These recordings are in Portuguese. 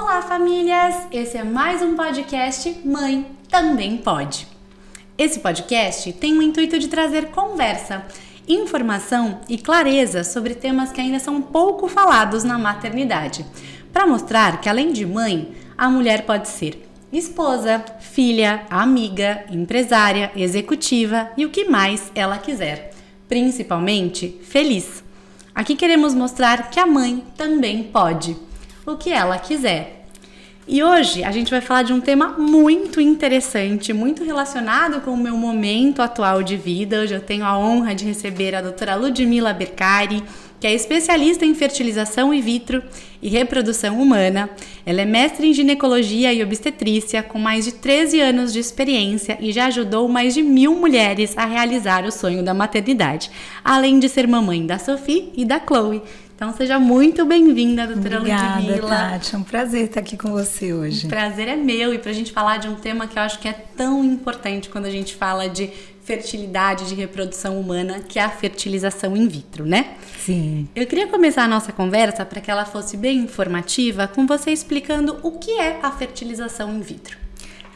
Olá, famílias! Esse é mais um podcast Mãe Também Pode. Esse podcast tem o intuito de trazer conversa, informação e clareza sobre temas que ainda são pouco falados na maternidade, para mostrar que, além de mãe, a mulher pode ser esposa, filha, amiga, empresária, executiva e o que mais ela quiser, principalmente feliz. Aqui queremos mostrar que a mãe também pode, o que ela quiser. E hoje a gente vai falar de um tema muito interessante, muito relacionado com o meu momento atual de vida. Hoje eu tenho a honra de receber a doutora Ludmila Bercari, que é especialista em fertilização in vitro e reprodução humana. Ela é mestre em ginecologia e obstetrícia, com mais de 13 anos de experiência e já ajudou mais de 1.000 mulheres a realizar o sonho da maternidade, além de ser mamãe da Sophie e da Chloe. Então seja muito bem-vinda, doutora Ludmila. Obrigada, Tati. É um prazer estar aqui com você hoje. O prazer é meu, e para a gente falar de um tema que eu acho que é tão importante quando a gente fala de fertilidade, de reprodução humana, que é a fertilização in vitro, né? Sim. Eu queria começar a nossa conversa para que ela fosse bem informativa, com você explicando o que é a fertilização in vitro.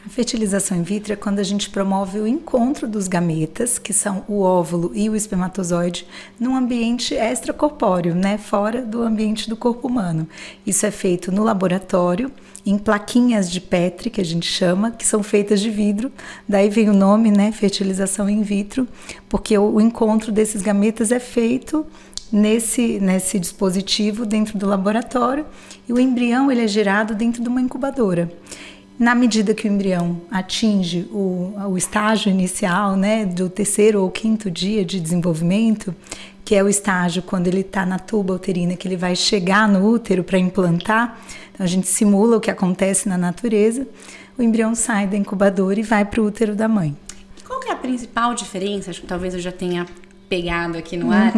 A fertilização in vitro é quando a gente promove o encontro dos gametas, que são o óvulo e o espermatozoide, num ambiente extracorpóreo, né? Fora do ambiente do corpo humano. Isso é feito no laboratório, em plaquinhas de Petri, que a gente chama, que são feitas de vidro. Daí vem o nome, né? Fertilização in vitro, porque o encontro desses gametas é feito nesse dispositivo dentro do laboratório, e o embrião ele é gerado dentro de uma incubadora. Na medida que o embrião atinge o estágio inicial, né, do 3º ou 5º dia de desenvolvimento, que é o estágio quando ele está na tuba uterina, que ele vai chegar no útero para implantar, então a gente simula o que acontece na natureza, o embrião sai da incubadora e vai para o útero da mãe. Qual que é a principal diferença, acho que talvez eu já tenha pegado aqui no ar,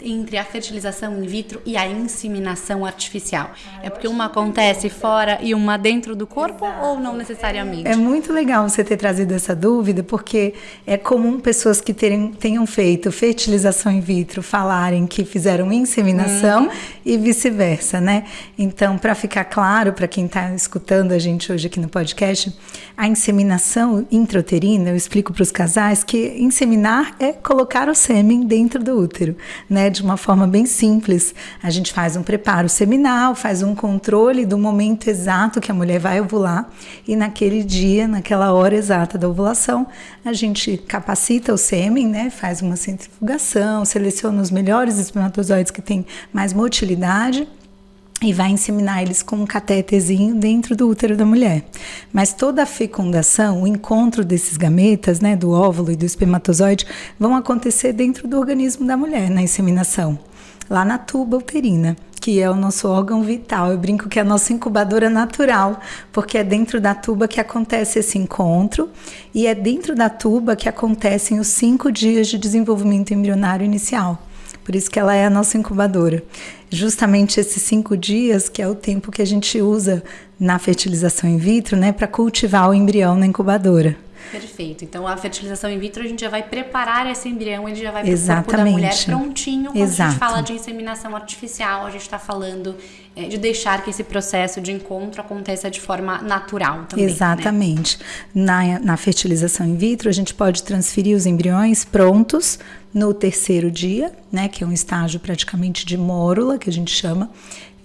entre a fertilização in vitro e a inseminação artificial? É porque uma acontece fora e uma dentro do corpo? Exato. Ou não necessariamente? É muito legal você ter trazido essa dúvida, porque é comum pessoas que tenham feito fertilização in vitro falarem que fizeram inseminação e vice-versa, né? Então, para ficar claro para quem está escutando a gente hoje aqui no podcast, a inseminação intrauterina, eu explico para os casais que inseminar é colocar o sêmen dentro do útero, né? De uma forma bem simples. A gente faz um preparo seminal, faz um controle do momento exato que a mulher vai ovular, e naquele dia, naquela hora exata da ovulação, a gente capacita o sêmen, né? Faz uma centrifugação, seleciona os melhores espermatozoides que têm mais motilidade e vai inseminar eles com um catéterzinho dentro do útero da mulher. Mas toda a fecundação, o encontro desses gametas, né, do óvulo e do espermatozoide, vão acontecer dentro do organismo da mulher, na inseminação, lá na tuba uterina, que é o nosso órgão vital. Eu brinco que é a nossa incubadora natural, porque é dentro da tuba que acontece esse encontro, e é dentro da tuba que acontecem os 5 dias de desenvolvimento embrionário inicial. Por isso que ela é a nossa incubadora. Justamente esses 5 dias, que é o tempo que a gente usa na fertilização in vitro, né, para cultivar o embrião na incubadora. Perfeito. Então, a fertilização in vitro, a gente já vai preparar esse embrião, ele já vai para o corpo da mulher prontinho. Quando a gente fala de inseminação artificial, a gente está falando de deixar que esse processo de encontro aconteça de forma natural também. Exatamente. Né? Na fertilização in vitro, a gente pode transferir os embriões prontos no 3º dia, né, que é um estágio praticamente de mórula, que a gente chama.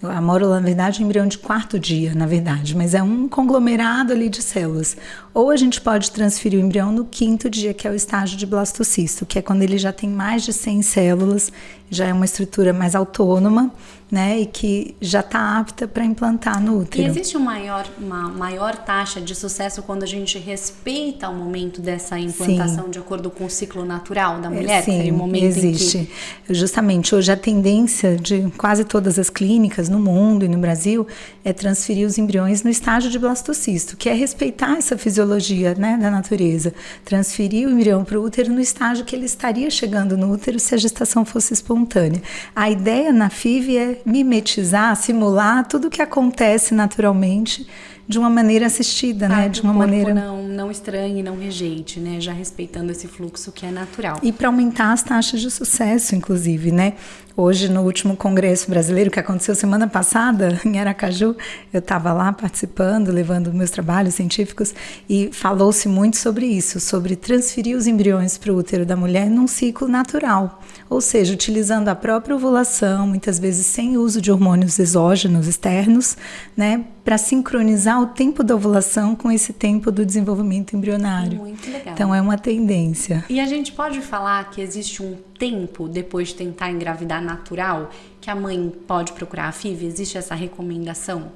A mórula, na verdade, é um embrião de 4º dia, na verdade, mas é um conglomerado ali de células. Ou a gente pode transferir o embrião no 5º dia, que é o estágio de blastocisto, que é quando ele já tem mais de 100 células, já é uma estrutura mais autônoma, né, e que já está apta para implantar no útero. E existe uma maior taxa de sucesso quando a gente respeita o momento dessa implantação, sim, de acordo com o ciclo natural da mulher? Sim, seria o momento existe. Em que... Justamente, hoje a tendência de quase todas as clínicas no mundo e no Brasil é transferir os embriões no estágio de blastocisto, que é respeitar essa fisiologia, né, da natureza. Transferir o embrião para o útero no estágio que ele estaria chegando no útero se a gestação fosse espontânea. A ideia na FIV é mimetizar, simular tudo o que acontece naturalmente de uma maneira assistida, né? De uma maneira não estranhe, não rejeite, né? Já respeitando esse fluxo que é natural. E para aumentar as taxas de sucesso, inclusive, né? Hoje, no último congresso brasileiro, que aconteceu semana passada, em Aracaju, eu estava lá participando, levando meus trabalhos científicos, e falou-se muito sobre isso, sobre transferir os embriões para o útero da mulher num ciclo natural, ou seja, utilizando a própria ovulação, muitas vezes sem uso de hormônios exógenos externos, né, para sincronizar o tempo da ovulação com esse tempo do desenvolvimento embrionário. Muito legal. Então é uma tendência. E a gente pode falar que existe um tempo depois de tentar engravidar natural que a mãe pode procurar a FIV? Existe essa recomendação?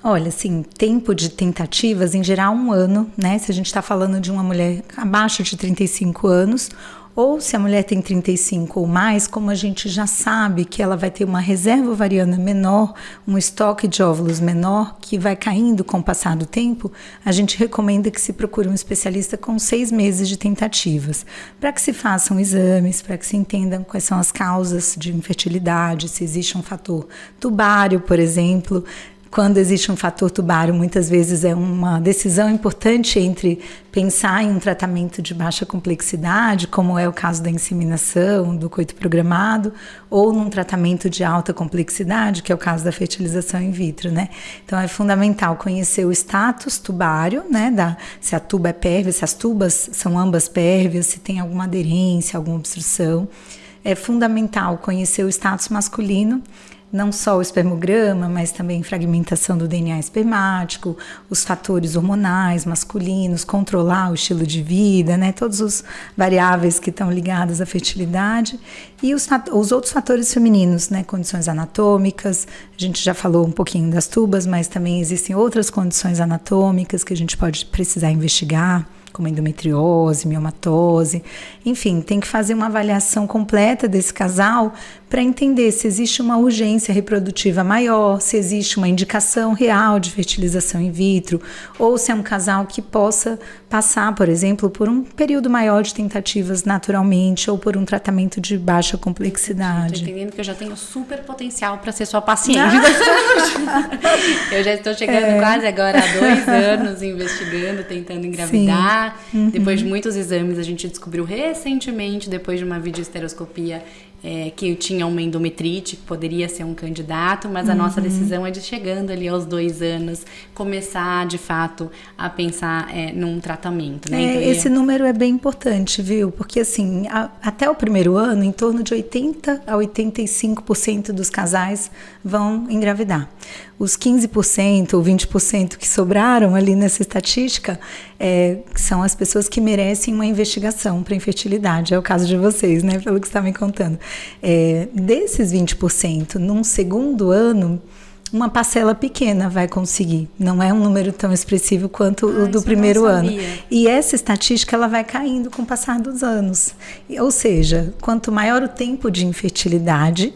Olha, assim, tempo de tentativas, em geral 1 ano, né? Se a gente está falando de uma mulher abaixo de 35 anos, ou se a mulher tem 35 ou mais, como a gente já sabe que ela vai ter uma reserva ovariana menor, um estoque de óvulos menor, que vai caindo com o passar do tempo, a gente recomenda que se procure um especialista com 6 meses de tentativas, para que se façam exames, para que se entendam quais são as causas de infertilidade, se existe um fator tubário, por exemplo. Quando existe um fator tubário, muitas vezes é uma decisão importante entre pensar em um tratamento de baixa complexidade, como é o caso da inseminação, do coito programado, ou num tratamento de alta complexidade, que é o caso da fertilização in vitro, né? Então é fundamental conhecer o status tubário, né? Se a tuba é pérvia, se as tubas são ambas pérvias, se tem alguma aderência, alguma obstrução. É fundamental conhecer o status masculino, não só o espermograma, mas também fragmentação do DNA espermático, os fatores hormonais masculinos, controlar o estilo de vida, né? Todos os variáveis que estão ligados à fertilidade e os outros fatores femininos, né? Condições anatômicas, a gente já falou um pouquinho das tubas, mas também existem outras condições anatômicas que a gente pode precisar investigar, como endometriose, miomatose, enfim, tem que fazer uma avaliação completa desse casal para entender se existe uma urgência reprodutiva maior, se existe uma indicação real de fertilização in vitro, ou se é um casal que possa passar, por exemplo, por um período maior de tentativas naturalmente, ou por um tratamento de baixa complexidade. Estou entendendo que eu já tenho super potencial para ser sua paciente. Eu já estou chegando quase agora há 2 anos investigando, tentando engravidar. Uhum. Depois de muitos exames, a gente descobriu recentemente, depois de uma videoesteroscopia, que eu tinha uma endometrite, que poderia ser um candidato, mas a nossa decisão é de, chegando ali aos 2 anos, começar de fato a pensar num tratamento, né? Então, esse número é bem importante, viu? Porque assim, até o primeiro ano, em torno de 80% a 85% dos casais vão engravidar. Os 15% ou 20% que sobraram ali nessa estatística são as pessoas que merecem uma investigação para infertilidade. É o caso de vocês, né? Pelo que você está me contando. Desses 20%, num segundo ano, uma parcela pequena vai conseguir. Não é um número tão expressivo quanto o do primeiro ano. E essa estatística ela vai caindo com o passar dos anos. Ou seja, quanto maior o tempo de infertilidade,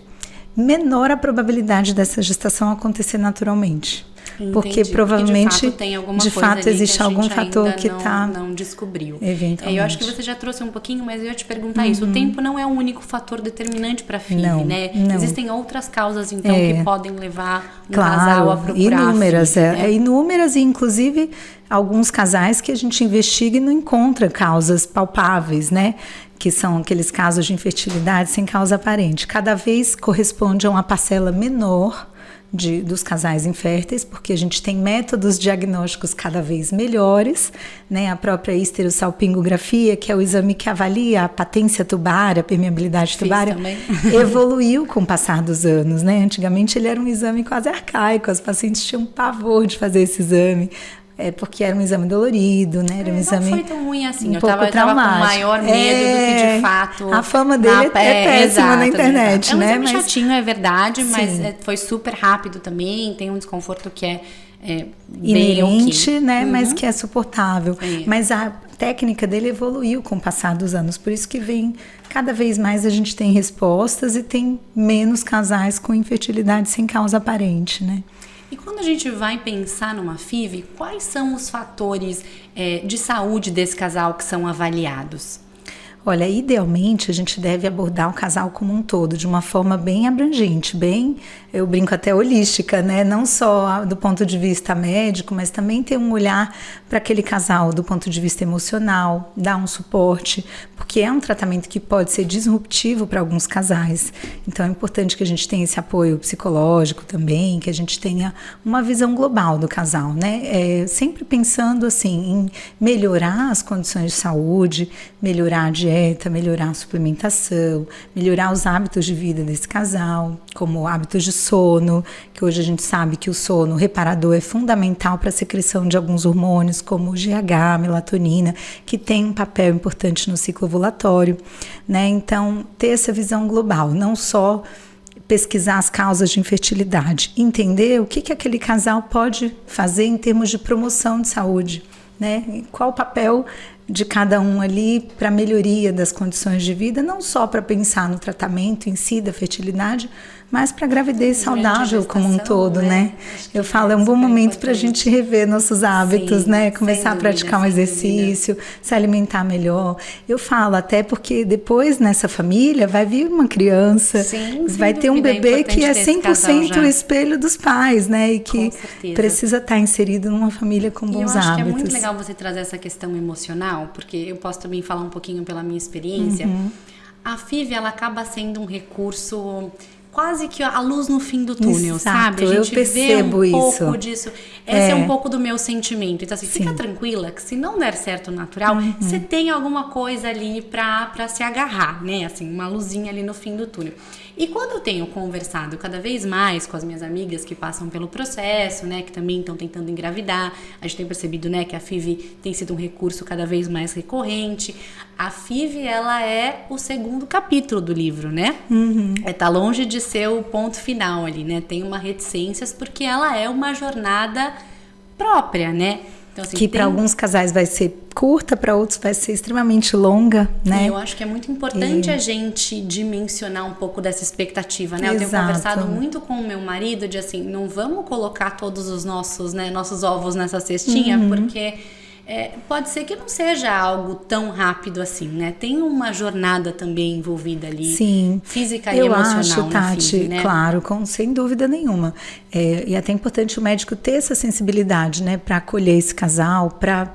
menor a probabilidade dessa gestação acontecer naturalmente. Entendi, porque provavelmente, de fato existe algum fator que não descobriu. Eventualmente. Eu acho que você já trouxe um pouquinho, mas eu ia te perguntar isso. O tempo não é o único fator determinante para a FIV, né? Não. Existem outras causas, então, que podem levar um casal a procurar inúmeras, a FIV, né? Inúmeras, e inclusive alguns casais que a gente investiga e não encontra causas palpáveis, né? Que são aqueles casos de infertilidade sem causa aparente. Cada vez corresponde a uma parcela menor dos casais inférteis, porque a gente tem métodos diagnósticos cada vez melhores, né? A própria histerossalpingografia, que é o exame que avalia a patência tubária, a permeabilidade tubária, evoluiu com o passar dos anos, né? Antigamente ele era um exame quase arcaico, as pacientes tinham pavor de fazer esse exame. Porque era um exame dolorido, né? Era um exame não foi tão ruim assim. Eu tava com maior medo do que de fato. A fama dele é péssima na internet, é um né? Exame chatinho, é verdade, mas foi super rápido também. Tem um desconforto que é bem inerente, né? Mas que é suportável. Mas a técnica dele evoluiu com o passar dos anos. Por isso que cada vez mais a gente tem respostas e tem menos casais com infertilidade sem causa aparente, né? E quando a gente vai pensar numa FIV, quais são os fatores de saúde desse casal que são avaliados? Olha, idealmente a gente deve abordar o casal como um todo, de uma forma bem abrangente, bem, eu brinco até holística, né? Não só do ponto de vista médico, mas também ter um olhar para aquele casal do ponto de vista emocional, dar um suporte, porque é um tratamento que pode ser disruptivo para alguns casais. Então é importante que a gente tenha esse apoio psicológico também, que a gente tenha uma visão global do casal, né? Sempre pensando assim em melhorar as condições de saúde, melhorar a dieta, melhorar a suplementação, melhorar os hábitos de vida desse casal, como hábitos de sono, que hoje a gente sabe que o sono reparador é fundamental para a secreção de alguns hormônios, como o GH, a melatonina, que tem um papel importante no ciclo ovulatório, né? Então, ter essa visão global, não só pesquisar as causas de infertilidade, entender o que aquele casal pode fazer em termos de promoção de saúde, né? E qual o papel de cada um ali para a melhoria das condições de vida, não só para pensar no tratamento em si da fertilidade, mas para a gravidez saudável como um todo, né? Eu falo, é um bom momento para a gente rever nossos hábitos, né? Começar a praticar um exercício, se alimentar melhor. Eu falo até porque depois nessa família vai vir uma criança, vai ter um bebê que é 100% o espelho dos pais, né? E que precisa estar inserido numa família com bons hábitos. Eu acho que é muito legal você trazer essa questão emocional, porque eu posso também falar um pouquinho pela minha experiência. A FIV, ela acaba sendo um recurso, quase que a luz no fim do túnel, sabe? A gente eu percebo vê um isso. pouco disso. Esse é um pouco do meu sentimento. Então, assim, fica tranquila que se não der certo natural, você tem alguma coisa ali pra se agarrar, né? Assim, uma luzinha ali no fim do túnel. E quando eu tenho conversado cada vez mais com as minhas amigas que passam pelo processo, né, que também estão tentando engravidar, a gente tem percebido, né, que a FIV tem sido um recurso cada vez mais recorrente. A FIV, ela é o segundo capítulo do livro, né? Tá longe de ser o ponto final ali, né? Tem uma reticências porque ela é uma jornada própria, né? Então, assim, que para alguns casais vai ser curta, para outros vai ser extremamente longa, né? E eu acho que é muito importante a gente dimensionar um pouco dessa expectativa, né? Eu tenho conversado muito com o meu marido de assim, não vamos colocar todos os nossos ovos nessa cestinha, porque pode ser que não seja algo tão rápido assim, né? Tem uma jornada também envolvida ali, física e emocional. Eu acho, Tati, né? Claro, sem dúvida nenhuma. E até é importante o médico ter essa sensibilidade, né? Para acolher esse casal, para,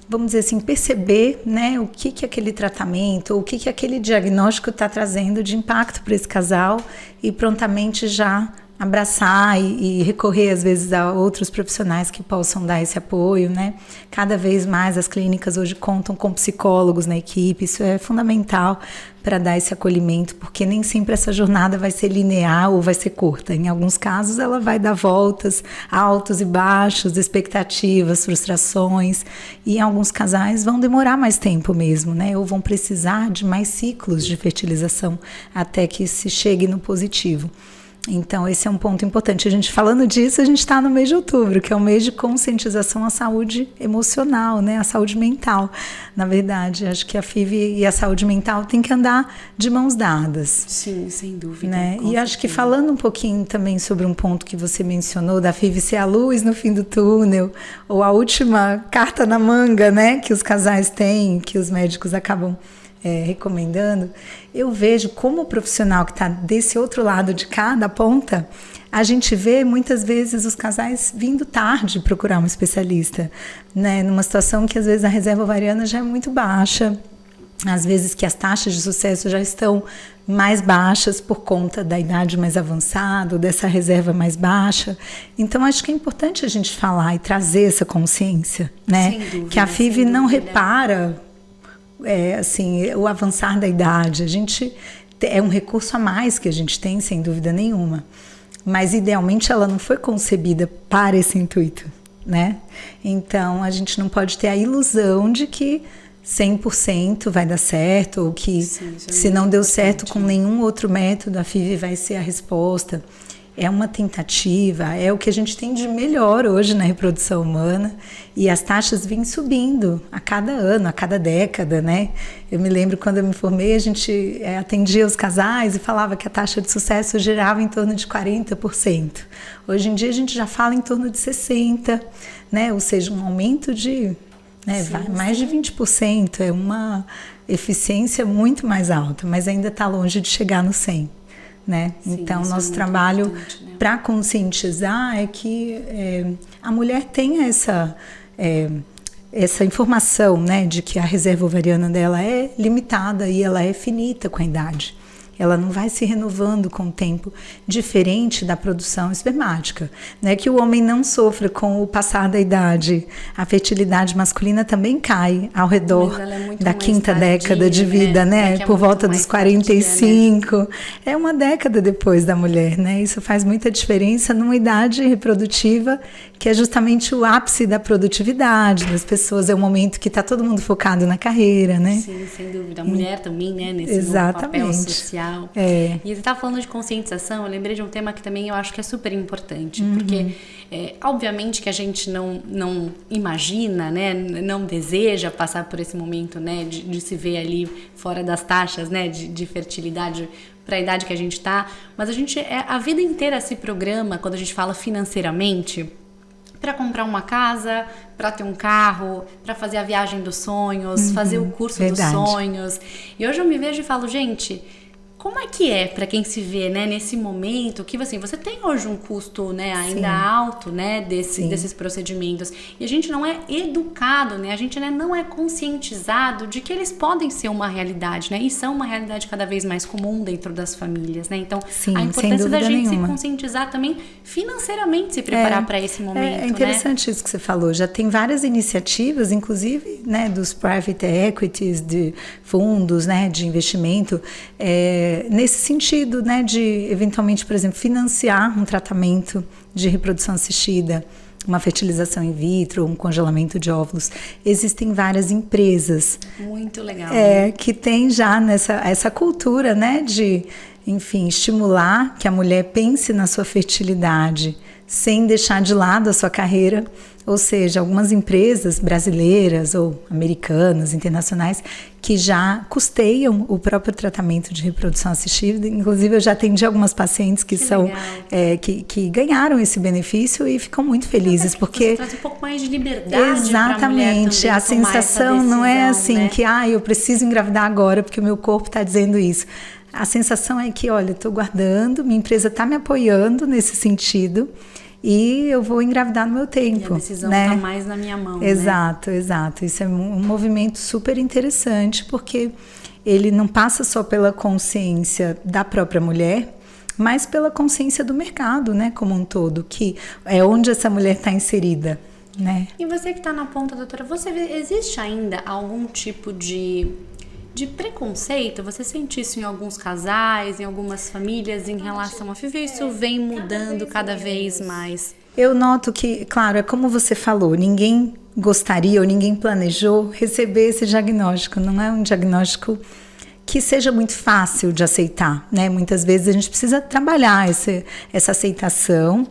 vamos dizer assim, perceber, né, o que aquele tratamento, o que aquele diagnóstico está trazendo de impacto para esse casal e prontamente já abraçar e recorrer às vezes a outros profissionais que possam dar esse apoio, né? Cada vez mais as clínicas hoje contam com psicólogos na equipe, isso é fundamental para dar esse acolhimento, porque nem sempre essa jornada vai ser linear ou vai ser curta. Em alguns casos ela vai dar voltas, altos e baixos, expectativas, frustrações, e em alguns casais vão demorar mais tempo mesmo, né? Ou vão precisar de mais ciclos de fertilização até que se chegue no positivo. Então, esse é um ponto importante. A gente falando disso, a gente está no mês de outubro, que é um mês de conscientização à saúde emocional, né? A saúde mental. Na verdade, acho que a FIV e a saúde mental têm que andar de mãos dadas. Sim, sem dúvida. Né? E acho que falando um pouquinho também sobre um ponto que você mencionou, da FIV ser a luz no fim do túnel, ou a última carta na manga, né? Que os casais têm, que os médicos acabam recomendando, eu vejo como o profissional que está desse outro lado de cada ponta, a gente vê muitas vezes os casais vindo tarde procurar um especialista, né? Numa situação que às vezes a reserva ovariana já é muito baixa, às vezes que as taxas de sucesso já estão mais baixas por conta da idade mais avançada, ou dessa reserva mais baixa. Então, acho que é importante a gente falar e trazer essa consciência, né? Sem dúvida, que a FIV não repara assim, o avançar da idade. A gente é um recurso a mais que a gente tem, sem dúvida nenhuma. Mas, idealmente, ela não foi concebida para esse intuito, né? Então, a gente não pode ter a ilusão de que 100% vai dar certo, ou que se não deu certo com nenhum outro método, a FIV vai ser a resposta. É uma tentativa, é o que a gente tem de melhor hoje na reprodução humana, e as taxas vêm subindo a cada ano, a cada década, né? Eu me lembro quando eu me formei, a gente atendia os casais e falava que a taxa de sucesso girava em torno de 40%. Hoje em dia a gente já fala em torno de 60%, né? Ou seja, um aumento de né? Sim, Mais de 20%, é uma eficiência muito mais alta, mas ainda está longe de chegar no 100%. Né? Sim, então, nosso é trabalho, né, para conscientizar é que a mulher tenha essa informação, né, de que a reserva ovariana dela é limitada e ela é finita com a idade. Ela não vai se renovando com o tempo, diferente da produção espermática. Não é que o homem não sofra com o passar da idade. A fertilidade masculina também cai ao redor da quinta década de vida, né? Por volta dos 45. Né? É uma década depois da mulher, né? Isso faz muita diferença numa idade reprodutiva que é justamente o ápice da produtividade das pessoas. É o momento que está todo mundo focado na carreira, né? Sim, sem dúvida. A mulher também, né? Nesse novo papel social. E você estava falando de conscientização, eu lembrei de um tema que também eu acho que é super importante, porque obviamente que a gente não imagina, né, não deseja passar por esse momento, né, de se ver ali fora das taxas, né, de fertilidade para a idade que a gente está, mas a gente a vida inteira se programa, quando a gente fala financeiramente, para comprar uma casa, para ter um carro, para fazer a viagem dos sonhos, fazer o curso dos sonhos. E hoje eu me vejo e falo, gente, como é que é para quem se vê, né, nesse momento que assim, você tem hoje um custo, né, ainda alto, né, desses procedimentos, e a gente não é educado, né, a gente, né, não é conscientizado de que eles podem ser uma realidade, né, e são uma realidade cada vez mais comum dentro das famílias, né, então a importância da gente se conscientizar também financeiramente, se preparar para esse momento. É interessante, né? Isso que você falou, já tem várias iniciativas, inclusive, né, dos private equities, de fundos, né, de investimento, nesse sentido, né, de eventualmente, por exemplo, financiar um tratamento de reprodução assistida, uma fertilização in vitro, um congelamento de óvulos. Existem várias empresas. Muito legal. Que tem já essa cultura, né, de, enfim, estimular que a mulher pense na sua fertilidade sem deixar de lado a sua carreira. Ou seja, algumas empresas brasileiras ou americanas, internacionais, que já custeiam o próprio tratamento de reprodução assistida. Inclusive, eu já atendi algumas pacientes que são que ganharam esse benefício e ficam muito felizes, porque traz um pouco mais de liberdade. Exatamente, a sensação não é assim, né, que eu preciso engravidar agora porque o meu corpo está dizendo isso. A sensação é que, olha, estou guardando, minha empresa está me apoiando nesse sentido. E eu vou engravidar no meu tempo. E a decisão está mais na minha mão. Exato, né? Exato. Isso é um movimento super interessante, porque ele não passa só pela consciência da própria mulher, mas pela consciência do mercado, né, como um todo, que é onde essa mulher está inserida. Né? E você que está na ponta, doutora, existe ainda algum tipo de preconceito? Você sente isso em alguns casais, em algumas famílias em relação a FIV? Isso vem mudando cada vez mais? Eu noto que, claro, é como você falou, ninguém gostaria ou ninguém planejou receber esse diagnóstico. Não é um diagnóstico que seja muito fácil de aceitar, né? Muitas vezes a gente precisa trabalhar essa aceitação.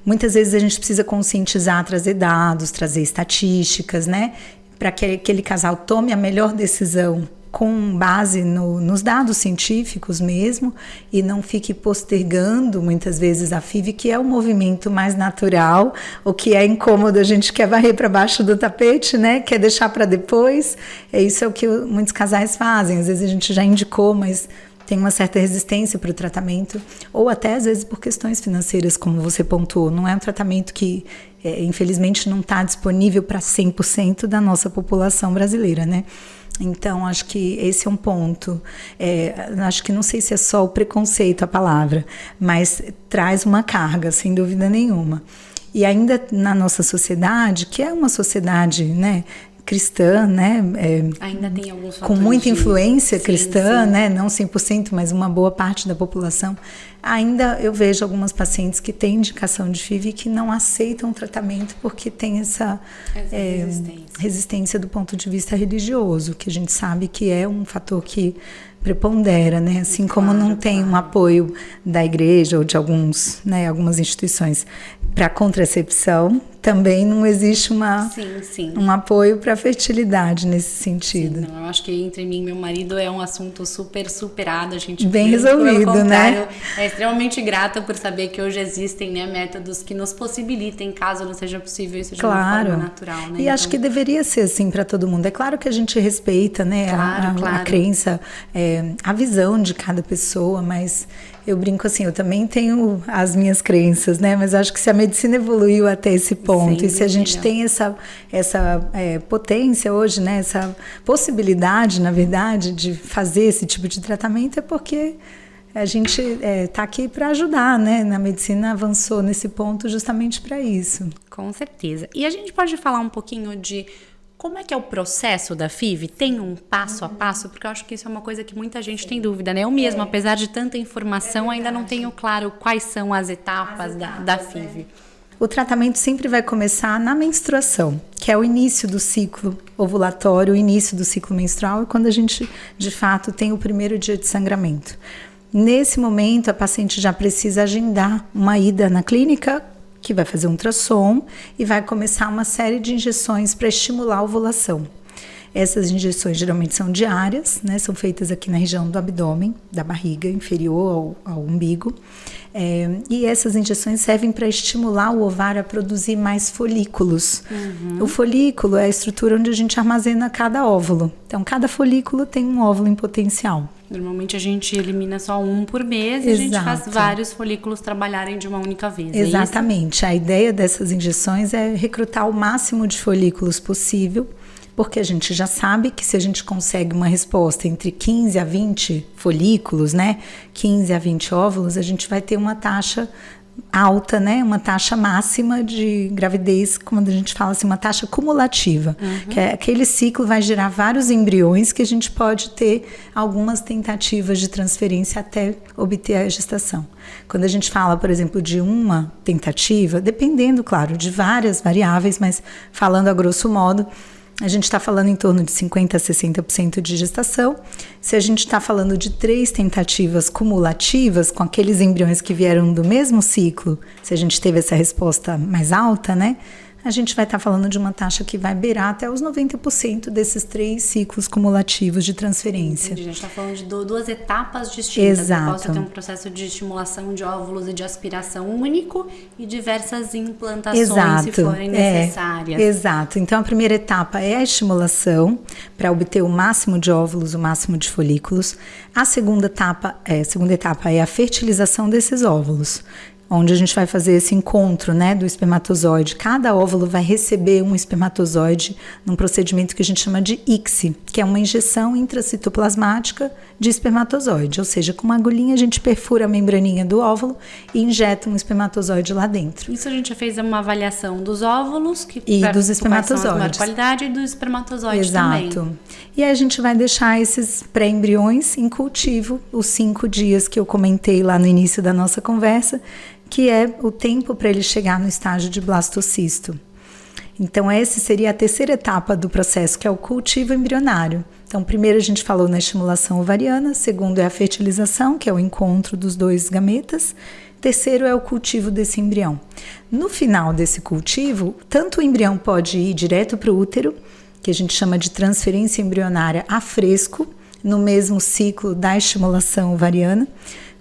Muitas vezes a gente precisa conscientizar, trazer dados, trazer estatísticas, né? Para que aquele casal tome a melhor decisão com base nos dados científicos mesmo, e não fique postergando muitas vezes a FIV, que é o movimento mais natural, o que é incômodo, a gente quer varrer para baixo do tapete, né? Quer deixar para depois. Isso é o que muitos casais fazem. Às vezes a gente já indicou, mas tem uma certa resistência para o tratamento, ou até às vezes por questões financeiras, como você pontuou. Não é um tratamento que, infelizmente, não está disponível para 100% da nossa população brasileira, né? Então, acho que esse é um ponto. Acho que não sei se é só o preconceito a palavra, mas traz uma carga, sem dúvida nenhuma. E ainda na nossa sociedade, que é uma sociedade, né, cristã, né? Ainda tem alguns com muita influência cristã, sim. Né? Não 100%, mas uma boa parte da população. Ainda eu vejo algumas pacientes que têm indicação de FIV e que não aceitam o tratamento porque tem essa resistência do ponto de vista religioso, que a gente sabe que é um fator que prepondera, né? Assim como não tem um apoio da igreja ou de algumas instituições para contracepção, também não existe sim. um apoio para a fertilidade nesse sentido. Sim, não, eu acho que entre mim e meu marido é um assunto super superado, a gente bem resolvido, né? É extremamente grata por saber que hoje existem, né, métodos que nos possibilitem, caso não seja possível isso de uma forma natural, né? E então, acho que deveria ser assim para todo mundo. É claro que a gente respeita, né, a crença, a visão de cada pessoa, mas eu brinco assim, eu também tenho as minhas crenças, né? Mas acho que se a medicina evoluiu até esse ponto, e se a gente tem essa potência hoje, né? Essa possibilidade, na verdade, de fazer esse tipo de tratamento, é porque a gente está aqui para ajudar, né? Na medicina avançou nesse ponto justamente para isso. Com certeza. E a gente pode falar um pouquinho de como é que é o processo da FIV? Tem um passo a passo? Porque eu acho que isso é uma coisa que muita gente tem dúvida, né? Eu mesma, apesar de tanta informação, ainda não tenho claro quais são as etapas da FIV. O tratamento sempre vai começar na menstruação, que é o início do ciclo ovulatório, o início do ciclo menstrual, e quando a gente, de fato, tem o primeiro dia de sangramento. Nesse momento, a paciente já precisa agendar uma ida na clínica, que vai fazer um ultrassom e vai começar uma série de injeções para estimular a ovulação. Essas injeções geralmente são diárias, né? São feitas aqui na região do abdômen, da barriga inferior ao umbigo. E essas injeções servem para estimular o ovário a produzir mais folículos. O folículo é a estrutura onde a gente armazena cada óvulo. Então, cada folículo tem um óvulo em potencial. Normalmente a gente elimina só um por mês e a gente faz vários folículos trabalharem de uma única vez. Exatamente. A ideia dessas injeções é recrutar o máximo de folículos possível, porque a gente já sabe que se a gente consegue uma resposta entre 15 a 20 folículos, né, 15 a 20 óvulos, a gente vai ter uma taxa alta, né, uma taxa máxima de gravidez, como a gente fala assim, uma taxa cumulativa, que é aquele ciclo vai gerar vários embriões que a gente pode ter algumas tentativas de transferência até obter a gestação. Quando a gente fala, por exemplo, de uma tentativa, dependendo, claro, de várias variáveis, mas falando a grosso modo, a gente está falando em torno de 50% a 60% de gestação. Se a gente está falando de 3 tentativas cumulativas, com aqueles embriões que vieram do mesmo ciclo, se a gente teve essa resposta mais alta, né? A gente vai estar falando de uma taxa que vai beirar até os 90% desses 3 ciclos cumulativos de transferência. Entendi. A gente está falando de 2 etapas distintas. Exato. Eu posso ter um processo de estimulação de óvulos e de aspiração único e diversas implantações, se forem necessárias. Exato. Então, a primeira etapa é a estimulação para obter o máximo de óvulos, o máximo de folículos. A segunda etapa é a fertilização desses óvulos, onde a gente vai fazer esse encontro, né, do espermatozoide. Cada óvulo vai receber um espermatozoide num procedimento que a gente chama de ICSI, que é uma injeção intracitoplasmática de espermatozoide, ou seja, com uma agulhinha a gente perfura a membraninha do óvulo e injeta um espermatozoide lá dentro. Isso a gente já fez uma avaliação dos óvulos e dos espermatozoides. Maior qualidade e dos espermatozoides também. Exato. E aí a gente vai deixar esses pré-embriões em cultivo os 5 dias que eu comentei lá no início da nossa conversa, que é o tempo para ele chegar no estágio de blastocisto. Então, essa seria a terceira etapa do processo, que é o cultivo embrionário. Então, primeiro a gente falou na estimulação ovariana, segundo é a fertilização, que é o encontro dos 2 gametas, terceiro é o cultivo desse embrião. No final desse cultivo, tanto o embrião pode ir direto para o útero, que a gente chama de transferência embrionária a fresco, no mesmo ciclo da estimulação ovariana,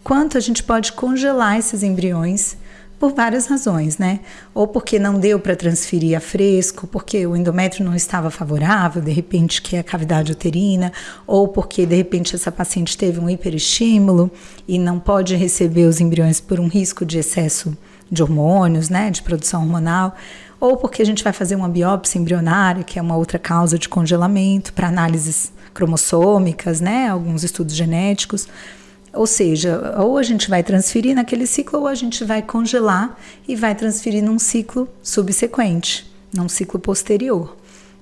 quanto a gente pode congelar esses embriões por várias razões, né? Ou porque não deu para transferir a fresco, porque o endométrio não estava favorável, de repente que é a cavidade uterina, ou porque de repente essa paciente teve um hiperestímulo e não pode receber os embriões por um risco de excesso de hormônios, né? De produção hormonal, ou porque a gente vai fazer uma biópsia embrionária, que é uma outra causa de congelamento, para análises cromossômicas, né? Alguns estudos genéticos. Ou seja, ou a gente vai transferir naquele ciclo ou a gente vai congelar e vai transferir num ciclo subsequente, num ciclo posterior.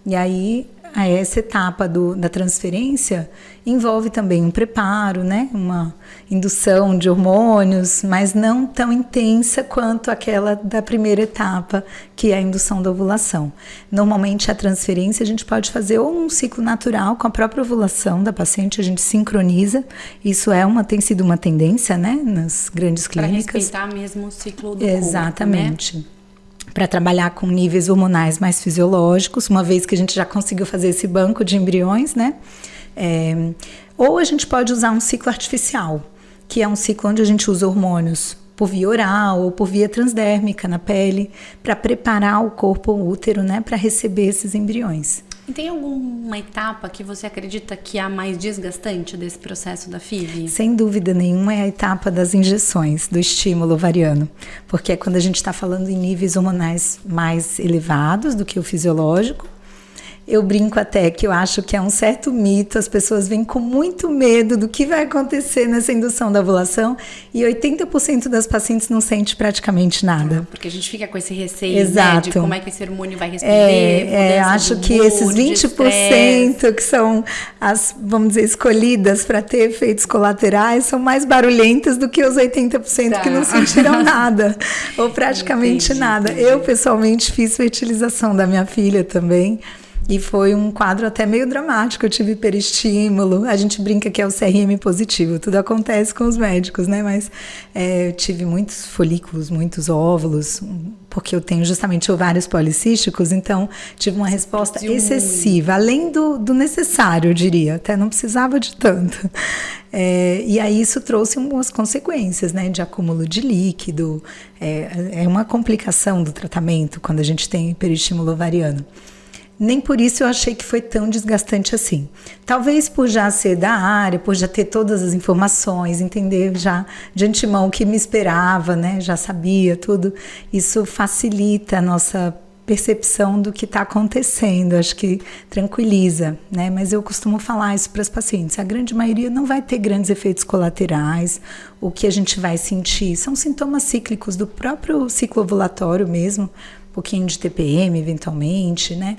E aí, essa etapa da transferência envolve também um preparo, né? Uma indução de hormônios, mas não tão intensa quanto aquela da primeira etapa, que é a indução da ovulação. Normalmente, a transferência a gente pode fazer ou num ciclo natural, com a própria ovulação da paciente, a gente sincroniza. Isso tem sido uma tendência, né? Nas grandes clínicas. Para respeitar mesmo o ciclo do Exatamente. corpo, né? para trabalhar com níveis hormonais mais fisiológicos, uma vez que a gente já conseguiu fazer esse banco de embriões, né? Ou a gente pode usar um ciclo artificial, que é um ciclo onde a gente usa hormônios por via oral ou por via transdérmica na pele, para preparar o corpo, o útero, né, para receber esses embriões. E tem alguma etapa que você acredita que é a mais desgastante desse processo da FIV? Sem dúvida nenhuma é a etapa das injeções, do estímulo ovariano, porque é quando a gente está falando em níveis hormonais mais elevados do que o fisiológico. Eu brinco até que eu acho que é um certo mito, as pessoas vêm com muito medo do que vai acontecer nessa indução da ovulação e 80% das pacientes não sente praticamente nada. Porque a gente fica com esse receio, exato, né, de como é que esse hormônio vai responder. Acho que esses 20% que são as, vamos dizer, escolhidas para ter efeitos colaterais são mais barulhentas do que os 80% que não sentiram nada, ou praticamente nada. Eu, pessoalmente, fiz fertilização da minha filha também. E foi um quadro até meio dramático, eu tive hiperestímulo, a gente brinca que é o CRM positivo, tudo acontece com os médicos, né? Mas eu tive muitos folículos, muitos óvulos, porque eu tenho justamente ovários policísticos, então tive uma resposta excessiva, além do necessário, eu diria, até não precisava de tanto. E aí isso trouxe algumas consequências, né, de acúmulo de líquido, é uma complicação do tratamento quando a gente tem hiperestímulo ovariano. Nem por isso eu achei que foi tão desgastante assim. Talvez por já ser da área, por já ter todas as informações, entender já de antemão o que me esperava, né? Já sabia tudo. Isso facilita a nossa percepção do que está acontecendo, acho que tranquiliza, né? Mas eu costumo falar isso para as pacientes. A grande maioria não vai ter grandes efeitos colaterais. O que a gente vai sentir são sintomas cíclicos do próprio ciclo ovulatório mesmo, um pouquinho de TPM eventualmente, né?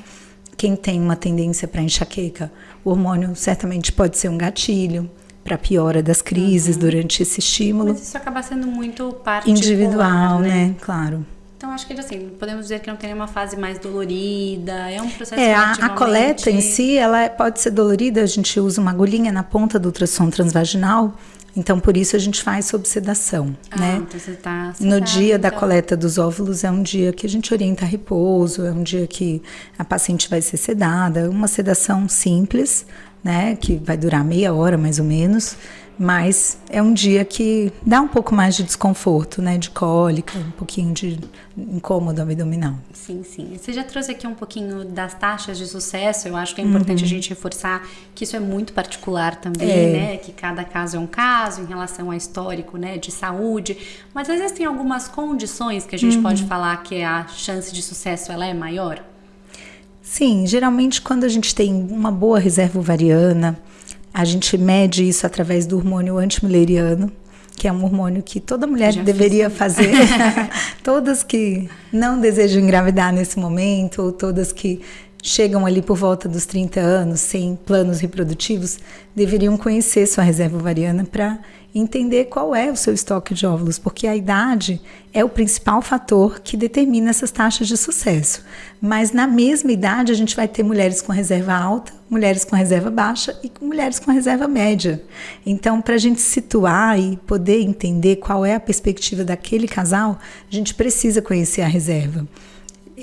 Quem tem uma tendência para enxaqueca, o hormônio certamente pode ser um gatilho para a piora das crises durante esse estímulo. Mas isso acaba sendo muito particular, individual, né? Claro. Então, acho que assim, podemos dizer que não tem nenhuma fase mais dolorida, é um processo a coleta em si, ela pode ser dolorida, a gente usa uma agulhinha na ponta do ultrassom transvaginal, então por isso a gente faz sob sedação, né? Então você tá sedado, no dia da coleta dos óvulos é um dia que a gente orienta a repouso, é um dia que a paciente vai ser sedada, uma sedação simples, né? Que vai durar meia hora mais ou menos, mas é um dia que dá um pouco mais de desconforto, né? De cólica, um pouquinho de incômodo abdominal. Sim, sim. Você já trouxe aqui um pouquinho das taxas de sucesso. Eu acho que é importante a gente reforçar que isso é muito particular também, né? Que cada caso é um caso em relação a histórico, né? De saúde. Mas às vezes tem algumas condições que a gente pode falar que a chance de sucesso ela é maior? Sim, geralmente quando a gente tem uma boa reserva ovariana, a gente mede isso através do hormônio antimileriano, que é um hormônio que toda mulher deveria fazer. Todas que não desejam engravidar nesse momento, ou todas que chegam ali por volta dos 30 anos, sem planos reprodutivos, deveriam conhecer sua reserva ovariana para entender qual é o seu estoque de óvulos, porque a idade é o principal fator que determina essas taxas de sucesso. Mas na mesma idade a gente vai ter mulheres com reserva alta, mulheres com reserva baixa e mulheres com reserva média. Então, para a gente situar e poder entender qual é a perspectiva daquele casal, a gente precisa conhecer a reserva.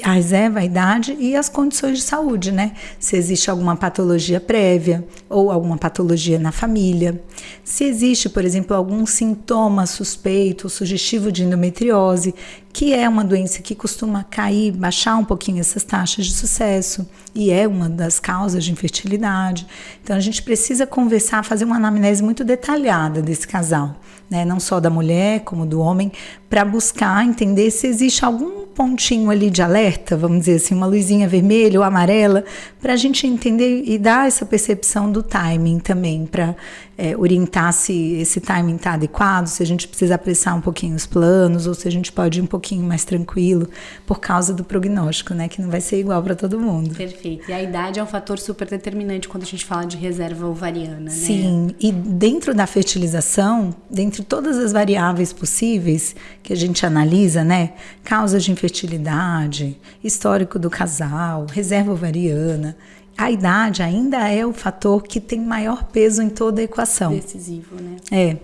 A reserva, a idade e as condições de saúde, né? Se existe alguma patologia prévia ou alguma patologia na família. Se existe, por exemplo, algum sintoma suspeito ou sugestivo de endometriose, que é uma doença que costuma cair, baixar um pouquinho essas taxas de sucesso e é uma das causas de infertilidade. Então, a gente precisa conversar, fazer uma anamnese muito detalhada desse casal, né? Não só da mulher, como do homem, para buscar entender se existe algum pontinho ali de alerta, vamos dizer assim, uma luzinha vermelha ou amarela, para a gente entender e dar essa percepção do timing também, para orientar se esse timing está adequado, se a gente precisa apressar um pouquinho os planos, ou se a gente pode ir um pouquinho mais tranquilo, por causa do prognóstico, né, que não vai ser igual para todo mundo. Perfeito. E a idade é um fator super determinante quando a gente fala de reserva ovariana, né? Sim, e dentro da fertilização, dentre todas as variáveis possíveis que a gente analisa, né, causas de infertilidade, histórico do casal, reserva ovariana, a idade ainda é o fator que tem maior peso em toda a equação. Decisivo, né? É.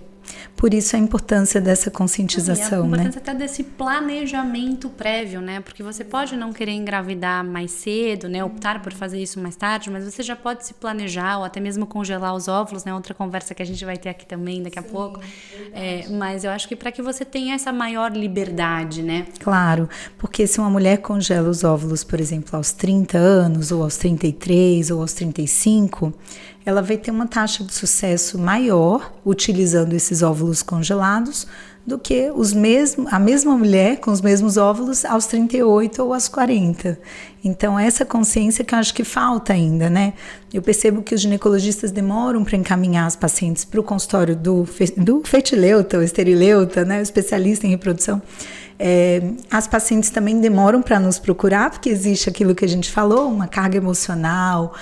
Por isso a importância dessa conscientização, a importância né? até desse planejamento prévio, né? Porque você pode não querer engravidar mais cedo, né? Optar por fazer isso mais tarde, mas você já pode se planejar ou até mesmo congelar os óvulos, né? Outra conversa que a gente vai ter aqui também daqui a pouco. Mas eu acho que para que você tenha essa maior liberdade, né? Claro, porque se uma mulher congela os óvulos, por exemplo, aos 30 anos, ou aos 33, ou aos 35, ela vai ter uma taxa de sucesso maior utilizando esses óvulos congelados do que a mesma mulher com os mesmos óvulos aos 38 ou aos 40. Então, essa consciência que eu acho que falta ainda, né? Eu percebo que os ginecologistas demoram para encaminhar as pacientes para o consultório do fetileuta, ou esterileuta, né? O especialista em reprodução. As pacientes também demoram para nos procurar, porque existe aquilo que a gente falou, uma carga emocional.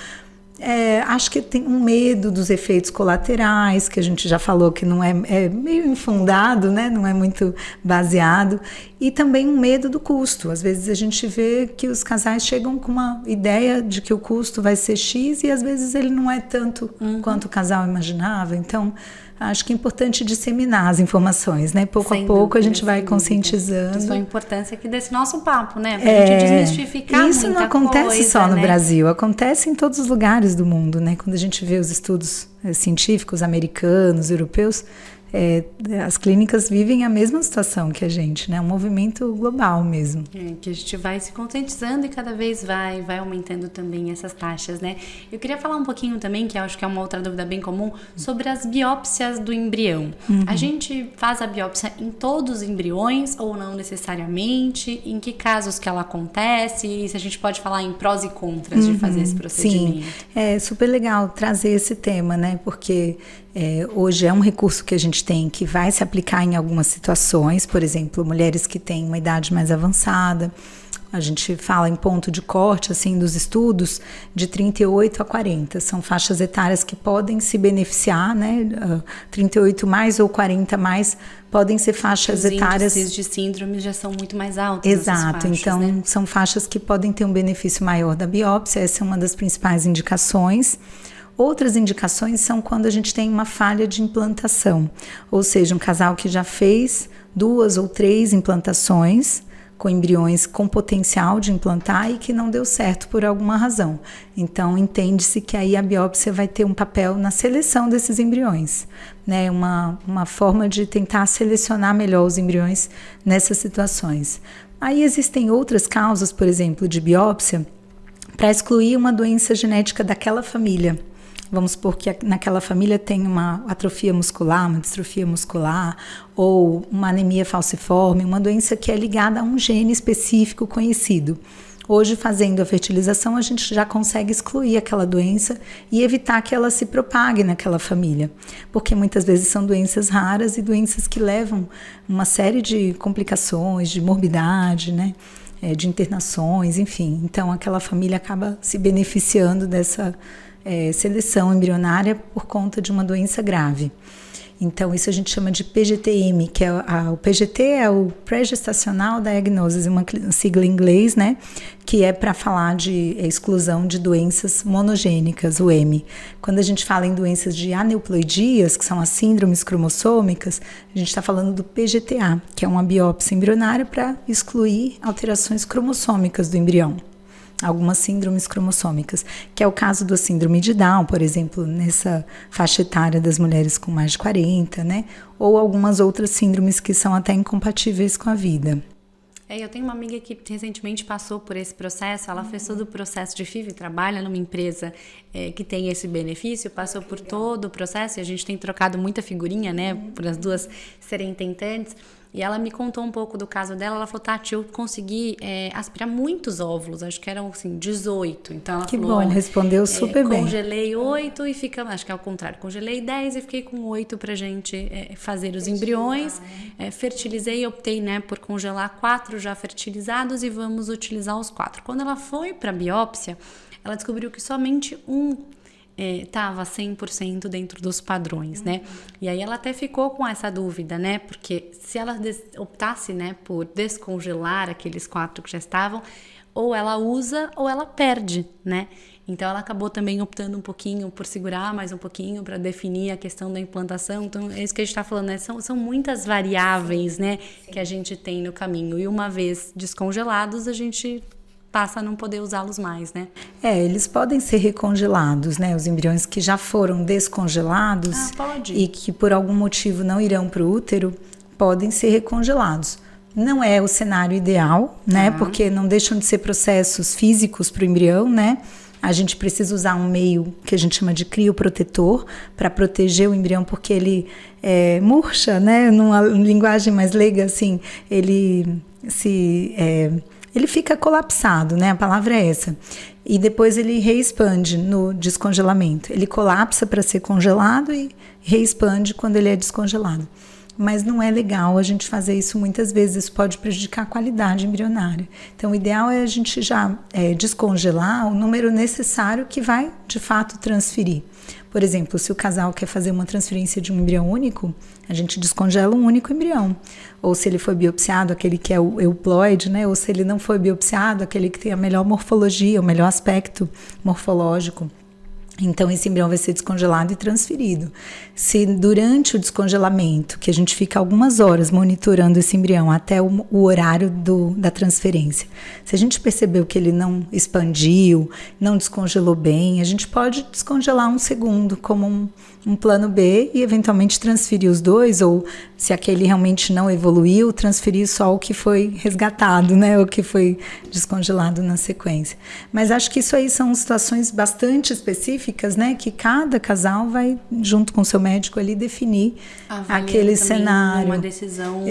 Acho que tem um medo dos efeitos colaterais, que a gente já falou que não é meio infundado, né? Não é muito baseado. E também um medo do custo. Às vezes a gente vê que os casais chegam com uma ideia de que o custo vai ser X e às vezes ele não é tanto quanto o casal imaginava. Então, acho que é importante disseminar as informações, né? Pouco a pouco a gente vai conscientizando. Isso é a importância aqui desse nosso papo, né? Pra gente desmistificar isso não acontece só no Brasil, acontece em todos os lugares do mundo, né? Quando a gente vê os estudos científicos americanos, europeus, as clínicas vivem a mesma situação que a gente, né? Um movimento global mesmo. Que a gente vai se conscientizando e cada vez vai aumentando também essas taxas, né? Eu queria falar um pouquinho também, que eu acho que é uma outra dúvida bem comum, sobre as biópsias do embrião. A gente faz a biópsia em todos os embriões ou não necessariamente? Em que casos que ela acontece? E se a gente pode falar em prós e contras de fazer esse procedimento? Sim, é super legal trazer esse tema, né? Porque hoje é um recurso que a gente tem que vai se aplicar em algumas situações, por exemplo, mulheres que têm uma idade mais avançada. A gente fala em ponto de corte, assim, dos estudos, de 38 a 40. São faixas etárias que podem se beneficiar, né? 38 mais ou 40 mais podem ser faixas etárias. Os índices de síndrome já são muito mais altos. Exato, faixas, então né? São faixas que podem ter um benefício maior da biópsia. Essa é uma das principais indicações. Outras indicações são quando a gente tem uma falha de implantação, ou seja, um casal que já fez 2 ou 3 implantações com embriões com potencial de implantar e que não deu certo por alguma razão. Então, entende-se que aí a biópsia vai ter um papel na seleção desses embriões, né? Uma forma de tentar selecionar melhor os embriões nessas situações. Aí existem outras causas, por exemplo, de biópsia, para excluir uma doença genética daquela família. Vamos supor que naquela família tem uma atrofia muscular, uma distrofia muscular, ou uma anemia falciforme, uma doença que é ligada a um gene específico conhecido. Hoje, fazendo a fertilização, a gente já consegue excluir aquela doença e evitar que ela se propague naquela família. Porque muitas vezes são doenças raras e doenças que levam uma série de complicações, de morbidade, né? De internações, enfim. Então, aquela família acaba se beneficiando dessa seleção embrionária por conta de uma doença grave. Então, isso a gente chama de PGTM, que o PGT é o Pré-Gestational Diagnosis, uma sigla em inglês, né? Que é para falar de exclusão de doenças monogênicas, o M. Quando a gente fala em doenças de aneuploidias, que são as síndromes cromossômicas, a gente está falando do PGTA, que é uma biópsia embrionária para excluir alterações cromossômicas do embrião. Algumas síndromes cromossômicas, que é o caso da síndrome de Down, por exemplo, nessa faixa etária das mulheres com mais de 40, né? Ou algumas outras síndromes que são até incompatíveis com a vida. Eu tenho uma amiga que recentemente passou por esse processo, ela fez todo o processo de FIV, trabalha numa empresa que tem esse benefício, passou por todo o processo e a gente tem trocado muita figurinha, né, por as duas serem tentantes. E ela me contou um pouco do caso dela. Ela falou, Tati, eu consegui aspirar muitos óvulos, acho que eram assim, 18. Então ela falou, bom, respondeu super bem. Congelei 8 e ficamos, acho que é o contrário, congelei 10 e fiquei com 8 pra gente fazer os embriões. Fertilizei, optei, né, por congelar 4 já fertilizados e vamos utilizar os 4. Quando ela foi pra biópsia, ela descobriu que somente um estava 100% dentro dos padrões, né? E aí ela até ficou com essa dúvida, né? Porque se ela optasse, né, por descongelar aqueles 4 que já estavam, ou ela usa ou ela perde, né? Então ela acabou também optando um pouquinho por segurar mais um pouquinho para definir a questão da implantação. Então é isso que a gente está falando, né? São muitas variáveis, né, que a gente tem no caminho. E uma vez descongelados, a gente passa a não poder usá-los mais, né? Eles podem ser recongelados, né? Os embriões que já foram descongelados e que por algum motivo não irão para o útero, podem ser recongelados. Não é o cenário ideal, né? Porque não deixam de ser processos físicos para o embrião, né? A gente precisa usar um meio que a gente chama de crioprotetor para proteger o embrião, porque ele murcha, né? Numa linguagem mais leiga, assim, ele fica colapsado, né? A palavra é essa. E depois ele reexpande no descongelamento. Ele colapsa para ser congelado e reexpande quando ele é descongelado. Mas não é legal a gente fazer isso muitas vezes, isso pode prejudicar a qualidade embrionária. Então, o ideal é a gente já descongelar o número necessário que vai, de fato, transferir. Por exemplo, se o casal quer fazer uma transferência de um embrião único, a gente descongela um único embrião. Ou se ele foi biopsiado, aquele que é o euploide, né? Ou se ele não foi biopsiado, aquele que tem a melhor morfologia, o melhor aspecto morfológico. Então, esse embrião vai ser descongelado e transferido. Se durante o descongelamento, que a gente fica algumas horas monitorando esse embrião até o horário da transferência, se a gente percebeu que ele não expandiu, não descongelou bem, a gente pode descongelar um segundo como um plano B e eventualmente transferir os dois, ou se aquele realmente não evoluiu, transferir só o que foi resgatado, né, o que foi descongelado na sequência. Mas acho que isso aí são situações bastante específicas, né, que cada casal vai, junto com o seu médico ali, definir aquele cenário. Uma decisão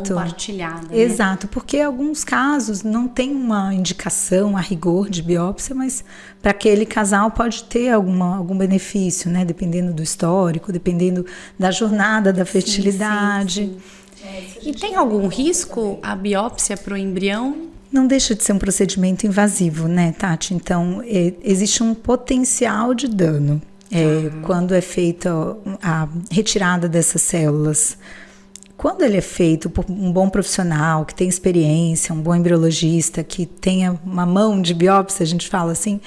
compartilhada. Né? Exato, porque em alguns casos não tem uma indicação a rigor de biópsia, mas para aquele casal pode ter algum benefício, né, dependendo do histórico, dependendo da jornada da fertilidade. Sim. E tem algum risco a biópsia para o embrião? Não deixa de ser um procedimento invasivo, né, Tati? Então, existe um potencial de dano quando é feita a retirada dessas células. Quando ele é feito por um bom profissional, que tem experiência, um bom embriologista, que tenha uma mão de biópsia, a gente fala assim,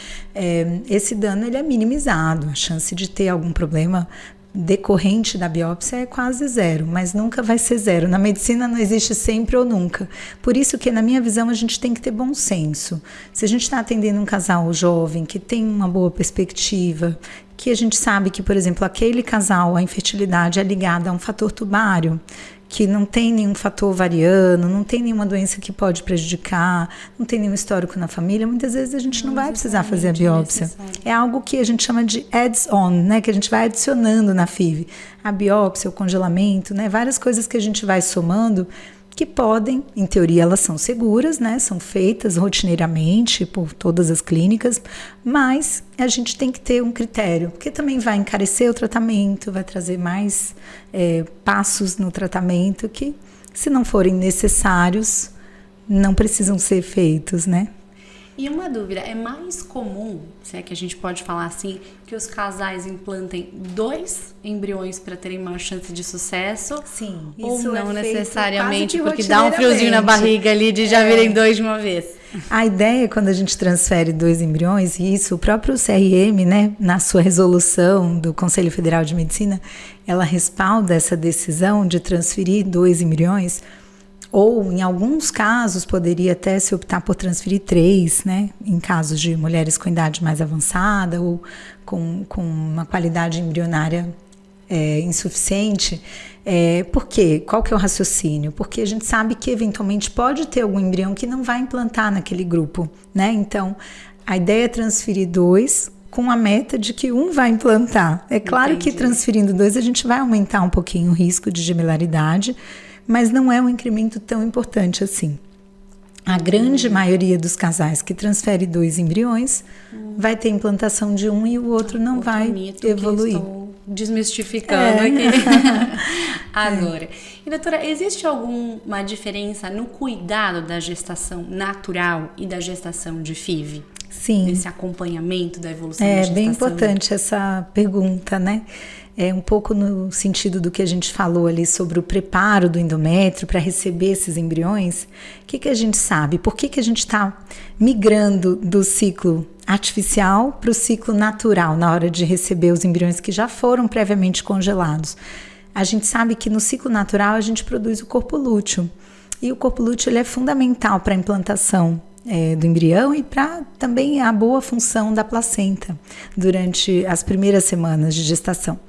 esse dano ele é minimizado. A chance de ter algum problema decorrente da biópsia é quase zero, mas nunca vai ser zero. Na medicina não existe sempre ou nunca. Por isso que, na minha visão, a gente tem que ter bom senso. Se a gente está atendendo um casal jovem que tem uma boa perspectiva, que a gente sabe que, por exemplo, aquele casal, a infertilidade é ligada a um fator tubário, que não tem nenhum fator ovariano, não tem nenhuma doença que pode prejudicar, não tem nenhum histórico na família, muitas vezes a gente não vai precisar fazer a biópsia. É algo que a gente chama de adds-on, né? Que a gente vai adicionando na FIV. A biópsia, o congelamento, né? Várias coisas que a gente vai somando que podem, em teoria elas são seguras, né? São feitas rotineiramente por todas as clínicas, mas a gente tem que ter um critério, porque também vai encarecer o tratamento, vai trazer mais passos no tratamento que, se não forem necessários, não precisam ser feitos, né? E uma dúvida, é mais comum, se é que a gente pode falar assim, que os casais implantem 2 embriões para terem maior chance de sucesso? Sim. Ou isso não necessariamente, porque dá um friozinho na barriga ali de já virem 2 de uma vez? A ideia, quando a gente transfere 2 embriões, e isso o próprio CRM, né, na sua resolução do Conselho Federal de Medicina, ela respalda essa decisão de transferir 2 embriões, ou, em alguns casos, poderia até se optar por transferir 3, né? Em casos de mulheres com idade mais avançada ou com uma qualidade embrionária insuficiente. Por quê? Qual que é o raciocínio? Porque a gente sabe que, eventualmente, pode ter algum embrião que não vai implantar naquele grupo, né? Então, a ideia é transferir 2 com a meta de que um vai implantar. É claro Entendi. Que transferindo 2, a gente vai aumentar um pouquinho o risco de gemelaridade, mas não é um incremento tão importante assim. A grande maioria dos casais que transfere 2 embriões vai ter implantação de um e o outro não vai evoluir. Estou desmistificando aqui agora. E, doutora, existe alguma diferença no cuidado da gestação natural e da gestação de FIV? Sim. Nesse acompanhamento da evolução da gestação? É bem importante essa pergunta, né? é um pouco no sentido do que a gente falou ali sobre o preparo do endométrio para receber esses embriões. O que a gente sabe? Por que a gente está migrando do ciclo artificial para o ciclo natural na hora de receber os embriões que já foram previamente congelados? A gente sabe que no ciclo natural a gente produz o corpo lúteo. E o corpo lúteo ele é fundamental para a implantação do embrião e para também a boa função da placenta durante as primeiras semanas de gestação.